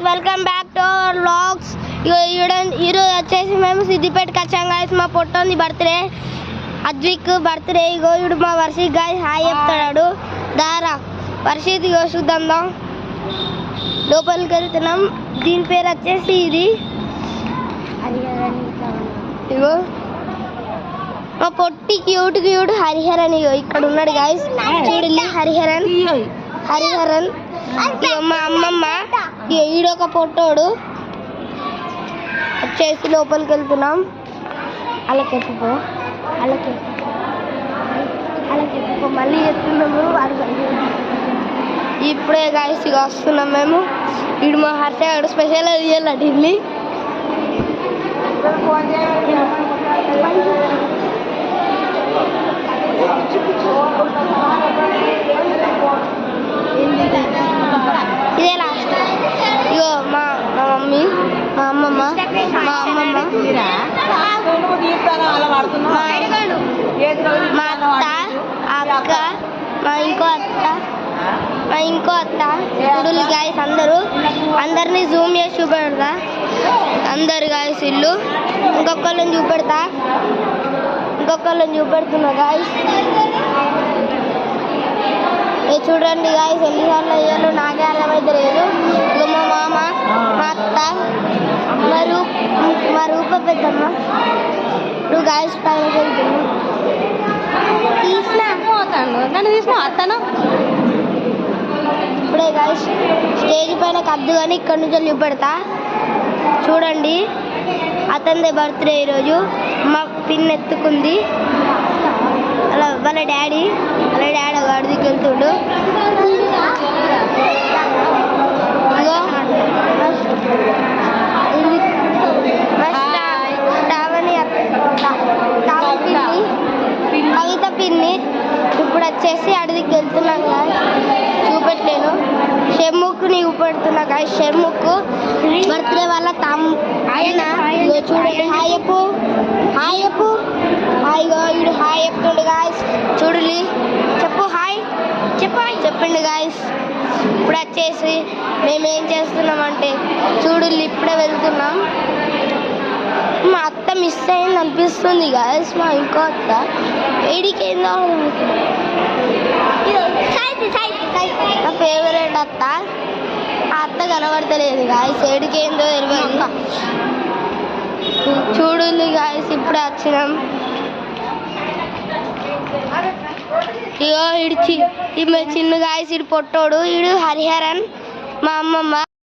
Welcome back to our vlogs. ఈరోజు వచ్చేసి మేము సిద్దిపేటకి వచ్చాం గాయస్. మా పొట్టోని బర్త్డే, అద్విక్ బర్త్డే. ఇగో ఇప్పుడు మా వర్షిత్ గాయస్ హాయ్ చెప్తాడు. దారా వర్షిత్ ఇగో చూద్దాం లోపలికి వెళ్తున్నాం. దీని పేరు వచ్చేసి ఇది ఇగో మా పొట్టి క్యూట్ క్యూట్ హరిహరన్. ఇగో ఇక్కడ ఉన్నాడు గాయస్, చూడండి హరిహరన్. మా అమ్మమ్మ ఈడొక పొట్టోడు. వచ్చేసి లోపలికి వెళ్తున్నాం. అలాకెప్పుకో మళ్ళీ చెప్తున్నాము. ఇప్పుడే గాయస్ ఇక వస్తున్నాం మేము. ఇడు మా హర్ష స్పెషల్ అది ఇవ్వాలి ఢిల్లీ. ఇదే లాస్ట్. ఇగో మా మమ్మీ, మా అమ్మమ్మ, మా అత్త, అక్క, మా ఇంకో అత్త చూడులు గాయస్. అందరినీ జూమ్ చేసి చూపెడతా. అందరు గాయస్ ఇల్లు. ఇంకొకళ్ళని చూపెడుతున్నా గాయస్. చూడండి గాయస్ ఎన్నిసార్లు అయ్యాలో నాకే అర్థమైతే లేదు. ఇక మా మామ, మా అత్త, మా రూప పెద్దమ్మ. ఇప్పుడు గాయస్ పైన వెళ్తున్నాం. తీసిన అత్తను ఇప్పుడే గాయస్ స్టేజ్ పైన కద్దు కానీ ఇక్కడ నుంచి చూపెడతా. చూడండి అతనిదే బర్త్డే ఈరోజు. మా పిన్ ఎత్తుకుంది. వాళ్ళ డాడీ గాడికి వెళ్తుండు. కవిత పిన్ని ఇప్పుడు వచ్చేసి అడిదికి వెళ్తున్నాను కదా, చూపెట్టలేను. షర్ముక్ని చూపెడుతున్నా కదా. షర్ముక్ బర్త్డే వాళ్ళ ఆయన చూడండి. హాయ్ చెప్పు వీడు హాయ్ చెప్తుండు గాయస్. చూడులి చెప్పు హాయ్ చెప్పండి గాయస్. ఇప్పుడు వచ్చేసి మేమేం చేస్తున్నామంటే చూడులి ఇప్పుడే వెళ్తున్నాం. మా అత్త మిస్ అయింది అనిపిస్తుంది గాయస్. మా ఇంకో అత్త ఏడికేందో నా ఫేవరెట్ అత్త. ఆ అత్త కనబడతలేదు గాయస్, ఏడికేందో తెలియదు. చూడుంది గాయస్ ఇప్పుడే వచ్చినాం. ఇగో ఈడు చిన్న గాయస్, ఈడు పొట్టోడు. ఈడు హరిహరన్. మా అమ్మమ్మ